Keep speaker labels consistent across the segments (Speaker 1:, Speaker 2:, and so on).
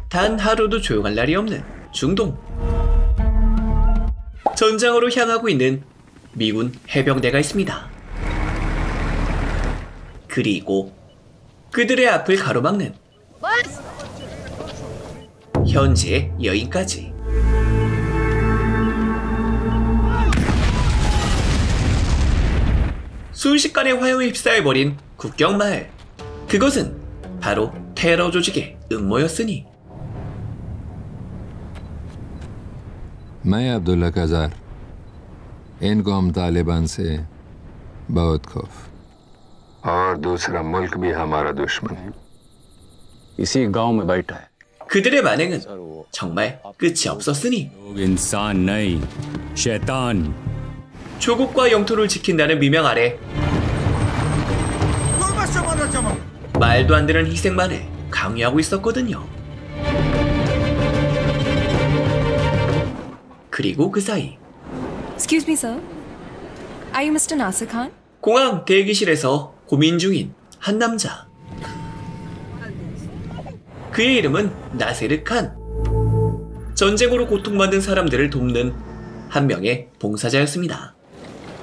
Speaker 1: 단 하루도 조용할 날이 없는 중동. 전장으로 향하고 있는 미군 해병대가 있습니다. 그리고 그들의 앞을 가로막는 현지의 여인까지. 순식간에 화염에 휩싸여버린 국경마을. 그것은 바로 테러 조직의 음모였으니.
Speaker 2: मैं अब्दुल्ला कज़ार इनको हम तालिबान से बहुत खौफ और दूसरा मुल्क भी हमारा दुश्मन है
Speaker 3: इसी गांव में बैठा है.
Speaker 1: 그들의 만행은 정말 끝이 없었으니.
Speaker 4: इंसान नहीं शैतान.
Speaker 1: 조국과 영토를 지킨다는 미명 아래 말도 안 되는 희생만을 강요하고 있었거든요. 그리고 그 사이
Speaker 5: Excuse me, sir. Are you Mr. Nasir Khan?
Speaker 1: 공항 대기실에서 고민 중인 한 남자. 그의 이름은 나세르 칸. 전쟁으로 고통받는 사람들을 돕는 한 명의 봉사자였습니다.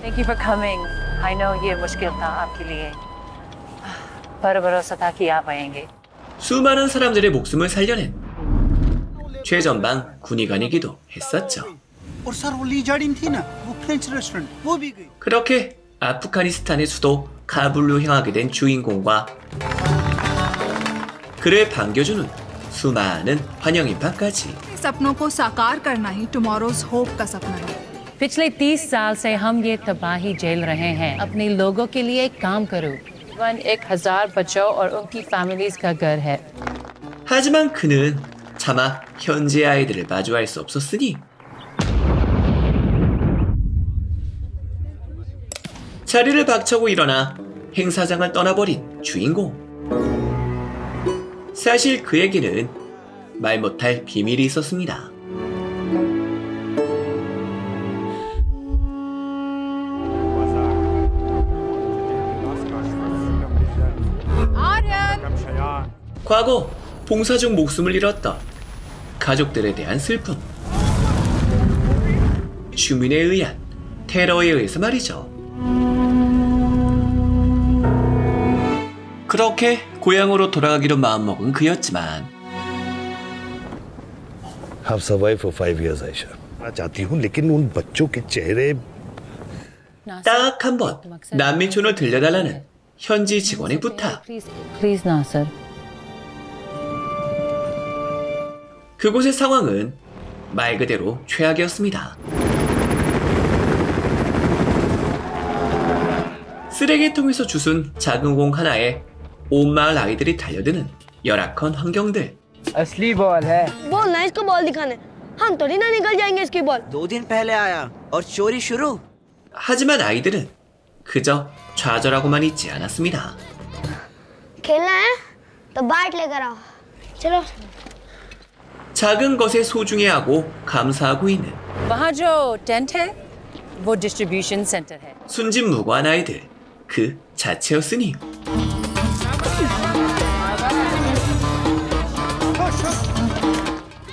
Speaker 6: Thank you for coming. I know ये मुश्किल था आपके लिए. पर भरोसा था कि आप आएंगे.
Speaker 1: 수많은 사람들의 목숨을 살려낸 최전방 군의관이기도 했었죠. 그렇게 아프가니스탄의 수도 카불로 향하게 된 주인공과 그를 반겨주는 수많은 환영 인파까지.
Speaker 7: सपनों को साकार करना ही tomorrow's hope का सपना है.
Speaker 6: पिछले 30 साल से हम ये तबाही झेल रहे हैं. अपने लोगों के लिए काम करो. 1000 बच्चों और उनकी फैमिलीज का घर है.
Speaker 1: 하지만 그는 차마 현지의 아이들을 마주할 수 없었으니 자리를 박차고 일어나 행사장을 떠나버린 주인공. 사실 그에게는 말 못할 비밀이 있었습니다. 과거 봉사 중 목숨을 잃었던 가족들에 대한 슬픔. 주민에 의한 테러에 의해서 말이죠. 그렇게 고향으로 돌아가기로 마음먹은 그였지만
Speaker 8: I've survived for 5 years, Aisha. मैं चाहती हूँ, लेकिन उन बच्चों के चेहरे
Speaker 1: 딱 한 번 난민촌을 들려달라는 현지 직원의 부탁.
Speaker 6: Please, Nasir.
Speaker 1: 그곳의 상황은 말 그대로 최악이었습니다. 쓰레기통에서 주순 작은 공 하나에 온 마을 아이들이 달려드는 열악한 환경들.
Speaker 9: असली बॉल है.
Speaker 10: बोलना इसको बॉल दिखाने. हम थोड़ी ना निकल जाएंगे इसकी बॉल.
Speaker 9: 2 दिन पहले आया और चोरी शुरू.
Speaker 1: 하지만 아이들은 그저 좌절하고만 있지 않았습니다.
Speaker 10: खेलना है तो बैट लेकर आओ. चलो.
Speaker 1: 작은 것에 소중해하고 감사하고 있는
Speaker 6: वहाँ जो टेंट है, वो डिस्ट्रीब्यूशन सेंटर है.
Speaker 1: 순진무구한 아이들 그 자체였으니.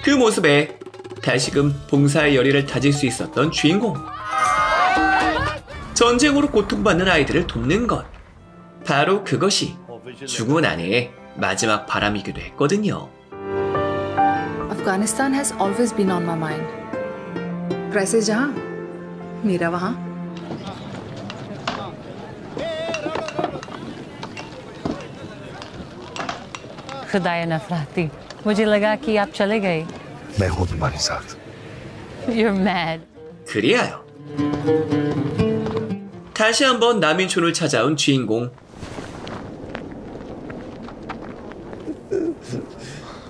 Speaker 1: 그 모습에 다시금 봉사의 열의를 다질 수 있었던 주인공. 전쟁으로 고통받는 아이들을 돕는 것. 바로 그것이 죽은 아내의 마지막 바람이기도 했거든요.
Speaker 7: Afghanistan has always been on my mind. Crisis जहाँ, मेरा वहाँ.
Speaker 6: खुदाया नफराती. मुझे लगा कि आप चले गए.
Speaker 8: मैं हूँ तुम्हारे साथ.
Speaker 6: You're mad.
Speaker 1: 그리하여 다시 한번 난민촌을 찾아온 주인공.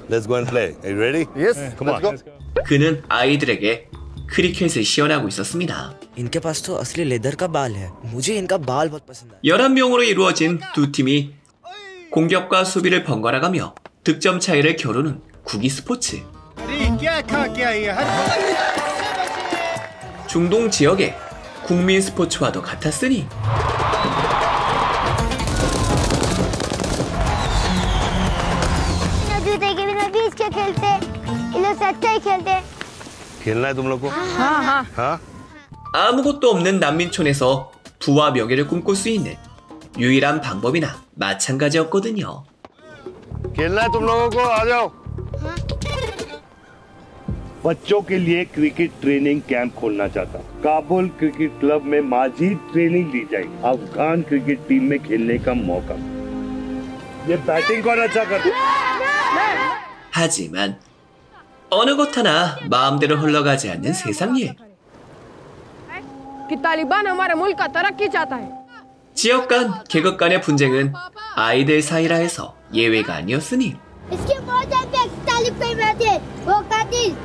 Speaker 8: Let's go and play. Are you ready?
Speaker 9: Yes.
Speaker 8: Come on. Let's go.
Speaker 1: 그는 아이들에게 크리켓을 시연하고 있었습니다.
Speaker 9: इनके पास तो असली लेदर का बाल है. मुझे इनका बाल बहुत पसंद है.
Speaker 1: 11명으로 이루어진 두 팀이 공격과 수비를 번갈아가며 득점 차이를 겨루는 구기 스포츠. 중동 지역의 국민 스포츠와도 같았으니
Speaker 10: जूते के बिना बीच अच्छे खेलते, इन लोग से अच्छा ही खेलते।
Speaker 8: खेलना है तुम लोग को?
Speaker 7: हाँ हाँ।
Speaker 1: 아무것도 없는 난민촌에서 부와 명예를 꿈꿀 수 있는 유일한 방법이나 마찬가지였거든요.
Speaker 8: खेलना है तुम लोगों को? आ जाओ। बच्चों के लिए क्रिकेट ट्रेनिंग कैंप खोलना चाहता हूँ। काबुल क्रिकेट क्लब में माजिद ट्रेनिंग दी जाएगी। अफगान क्रिकेट टीम में खेलने का मौका। ये बैटिंग कौन अच्छा करता है?
Speaker 1: 하지만 어느 것 하나 마음대로 흘러가지 않는 세상 일.
Speaker 7: कि तालिबान हमारे मुल्क का तरक्की चाहता है।
Speaker 1: 지역 간, 계급 간의 분쟁은 아이들 사이라 해서 예외가 아니었으니
Speaker 10: इसके बहुत ज्यादा तालिब कई रहते हैं, वो कातिल।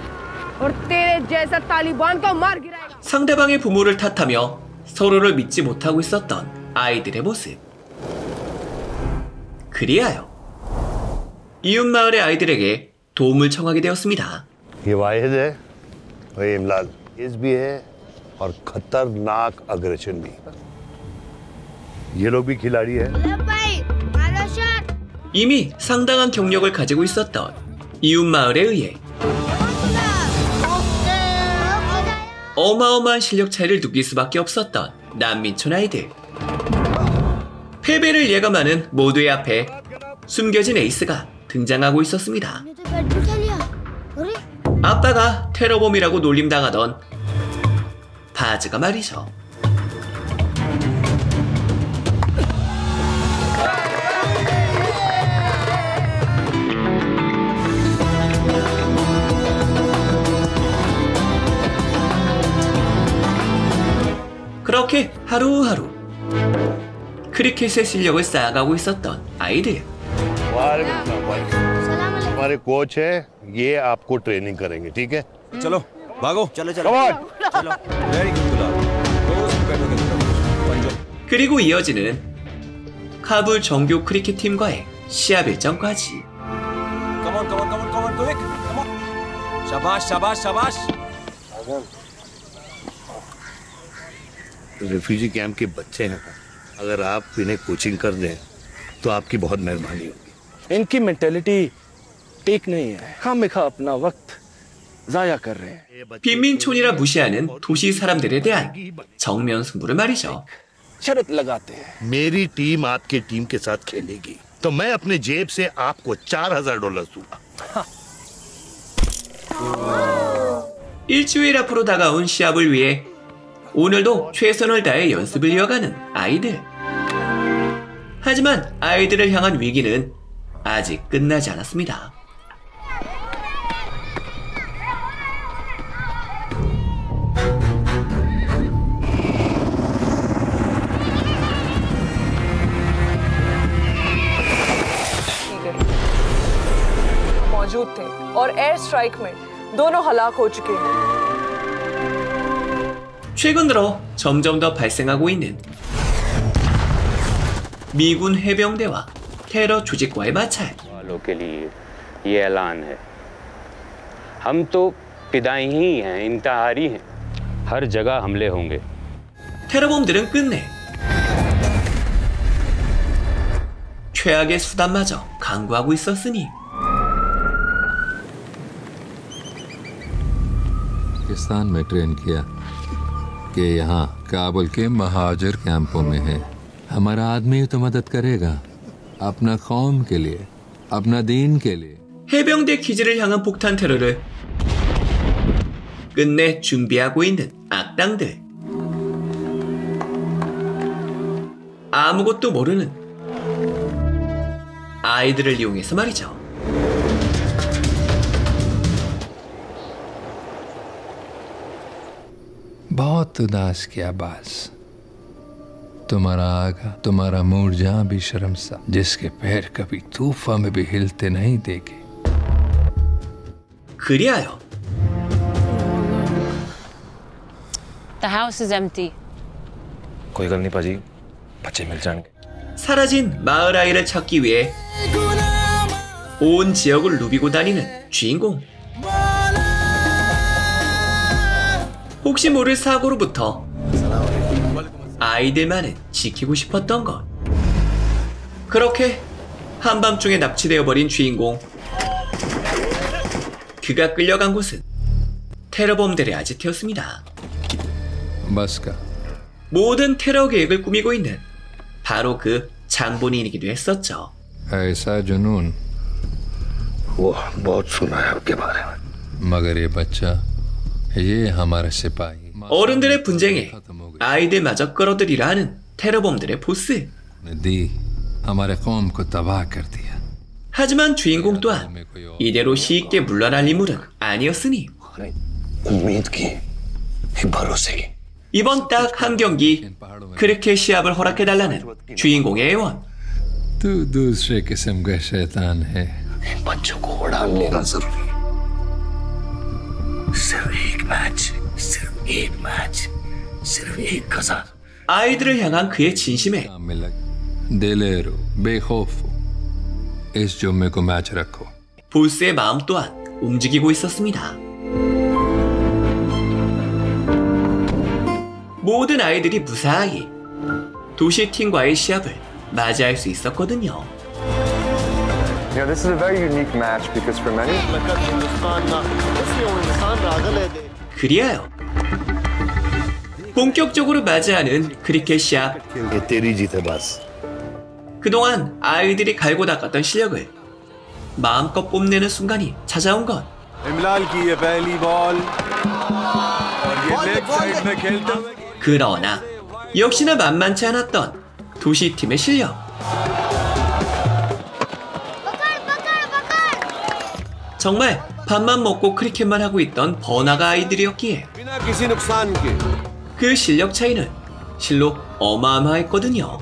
Speaker 7: और तेरे जैसा तालिबान को मार गिराएगा।
Speaker 1: 상대방의 부모를 탓하며 서로를 믿지 못하고 있었던 아이들의 모습. 그리하여 이웃 마을의 아이들에게 도움을 청하게 되었습니다.
Speaker 8: ये वाहिद है, वही इमलाल। तेज भी है और खतरनाक अग्रेशन भी। ये लोग भी खिलाड़ी है।
Speaker 1: 이미 상당한 경력을 가지고 있었던 이웃 마을에 의해 어마어마한 실력 차이를 느낄 수밖에 없었던 난민촌 아이들. 패배를 예감하는 모두의 앞에 숨겨진 에이스가 등장하고 있었습니다. 아빠가 테러범이라고 놀림당하던 바즈가 말이죠. 그렇게 하루하루 크리켓의 실력을 쌓아가고 있었던 아이들.
Speaker 8: हमारे कोच है, ये आपको ट्रेनिंग करेंगे, ठीक है?
Speaker 3: चलो भागो, चलो चलो चलो। Very good Gulab.
Speaker 1: 그리고 이어지는 카불 정규 크리켓 팀과의 시합 일정까지.
Speaker 3: Come on come on come on come on quick come on. शाबाश शाबाश शाबाश।
Speaker 8: रिफ्यूजी कैंप के बच्चे हैं, अगर आप इन्हें कोचिंग कर दें तो आपकी बहुत मेहरबानी होगी।
Speaker 11: इनकी मेंटेलिटी ठीक नहीं है, खामखा अपना वक्त जाया कर रहे हैं।
Speaker 1: 빈민촌이라 무시하는 도시 사람들에 대한 정면 승부를 말이죠.
Speaker 11: शरत लगाते हैं।
Speaker 8: मेरी टीम आपके टीम के साथ खेलेगी तो मैं अपने जेब से आपको $4,000 दूंगा।
Speaker 1: 일주일 앞으로 다가온 시합을 위해 오늘도 최선을 다해 연습을 이어가는 아이들. 하지만 아이들을 향한 위기는 아직 끝나지 않았습니다.
Speaker 7: मौजूद थे और एयर स्ट्राइक में दोनों हलाक हो चुके हैं।
Speaker 1: 최근 들어 점점 더 발생하고 있는 미군 해병대와 테러 조직과의 마찰.
Speaker 3: वालों के लिए ये ऐलान है, हम तो फिदाई ही हैं, इंतहारी हैं, हर जगह हमले होंगे।
Speaker 1: 테러범들은 끝내 최악의 수단마저 강구하고 있었으니
Speaker 2: पाकिस्तान में ट्रेन किया कि यहाँ काबुल के महाजर कैंपों में है। हमारा आदमी तो मदद करेगा, अपना कौम के लिए, अपना दीन के लिए।
Speaker 1: 해병대 기지를 향한 폭탄 테러를 끝내 준비하고 있는 악당들. 아무것도 모르는 아이들을 이용해서 말이죠.
Speaker 2: बहुत उदास किया बास, तुम्हारा आगा, तुम्हारा मूर्जा भी शर्मसा, जिसके पैर कभी तूफान में भी हिलते नहीं देखे।
Speaker 1: 그리하여
Speaker 6: The house is empty.
Speaker 11: कोई गल नहीं पाजी, बच्चे मिल जाएंगे।
Speaker 1: 사라진 마을 아이를 찾기 위해 온 지역을 누비고 다니는 주인공. 혹시 모를 사고로부터 아이들만은 지키고 싶었던 것. 그렇게 한밤중에 납치되어 버린 주인공. 그가 끌려간 곳은 테러범들의 아지트였습니다.
Speaker 2: बस का
Speaker 1: 모든 테러 계획을 꾸미고 있는 바로 그 장본인이기도 했었죠.
Speaker 2: ऐसा जुनून
Speaker 8: वो बहुत सुना है आपके बारे में।
Speaker 2: मगर ये बच्चा ये हमारा सिपाही
Speaker 1: 어른들의 분쟁에 아이들마저 끌어들이려 하는 테러범들의 보스.
Speaker 2: दी हमारे कौम को तबाह कर दिया।
Speaker 1: 하지만 주인공 또한 이대로 쉽게 물러날 인물은 아니었으니
Speaker 8: उम्मीद की, भरोसे की।
Speaker 1: 이번 딱 한 경기 크리켓 시합을 허락해달라는 주인공의 애원.
Speaker 2: तू दूसरे किस्म का शैतान है।
Speaker 8: बच्चों को उड़ान लेना जरूरी है। सिर्फ एक गजार।
Speaker 1: 아이들을 향한 그의 진심에
Speaker 2: दिलेरो बेखौफ इस जुम्मे को मैच रखो।
Speaker 1: 보스의 마음 또한 움직이고 있었습니다. 모든 아이들이 무사히 도시팀과의 시합을 맞이할 수 있었거든요.
Speaker 12: You know, this is a very unique match because for many.
Speaker 1: 그리하여 본격적으로 맞이하는 크리켓 시합. 그동안 아이들이 갈고 닦았던 실력을 마음껏 뽐내는 순간이 찾아온 것. 그러나 역시나 만만치 않았던 도시팀의 실력. 정말 밥만 먹고 크리켓만 하고 있던 번화가 아이들이었기에 그 실력 차이는 실로 어마어마했거든요.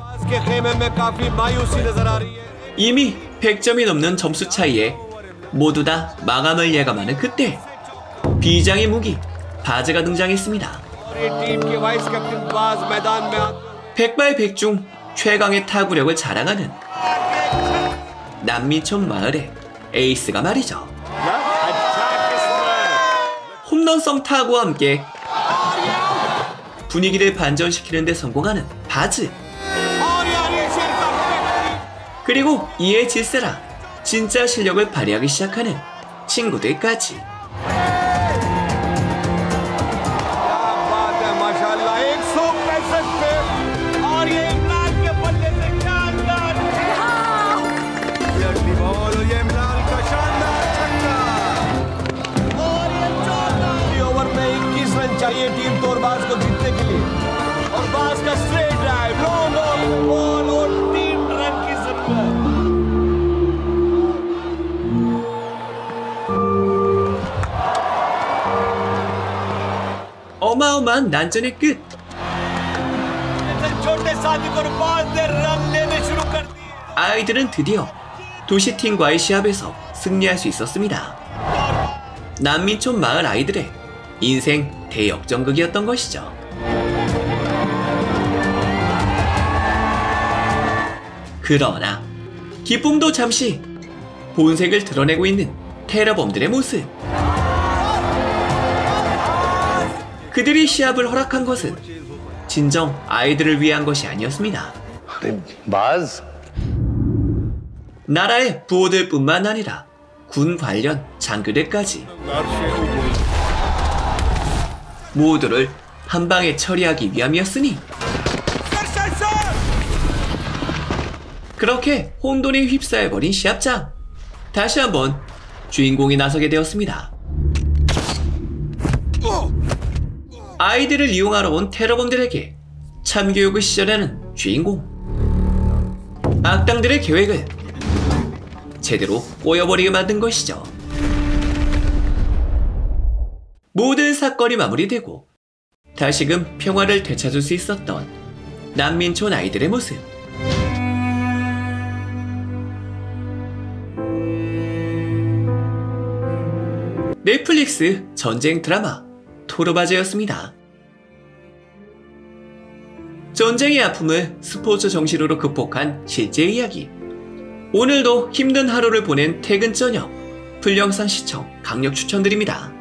Speaker 1: 이미 100점이 넘는 점수 차이에 모두 다 마감을 예감하는 그때 비장의 무기 바즈가 등장했습니다. 백발백중 최강의 타구력을 자랑하는 난민촌 마을의 에이스가 말이죠. 홈런성 타구와 함께 분위기를 반전시키는 데 성공하는 바즈. 그리고 이에 질세라 진짜 실력을 발휘하기 시작하는 친구들까지. 어마어마한 난전의 끝. 아이들은 드디어 도시팀과의 시합에서 승리할 수 있었습니다. 난민촌 마을 아이들의 인생 대역전극이었던 것이죠. 그러나 기쁨도 잠시 본색을 드러내고 있는 테러범들의 모습. 그들이 시합을 허락한 것은 진정 아이들을 위한 것이 아니었습니다. 나라의 부호들뿐만 아니라 군 관련 장교들까지 모두를 한 방에 처리하기 위함이었으니 그렇게 혼돈에 휩싸여버린 시합장. 다시 한번 주인공이 나서게 되었습니다. 아이들을 이용하러 온 테러범들에게 참교육을 시전하는 주인공. 악당들의 계획을 제대로 꼬여버리게 만든 것이죠. 모든 사건이 마무리되고 다시금 평화를 되찾을 수 있었던 난민촌 아이들의 모습. 넷플릭스 전쟁 드라마 토르바즈였습니다. 전쟁의 아픔을 스포츠 정신으로 극복한 실제 이야기. 오늘도 힘든 하루를 보낸 퇴근 저녁 풀영상 시청 강력 추천드립니다.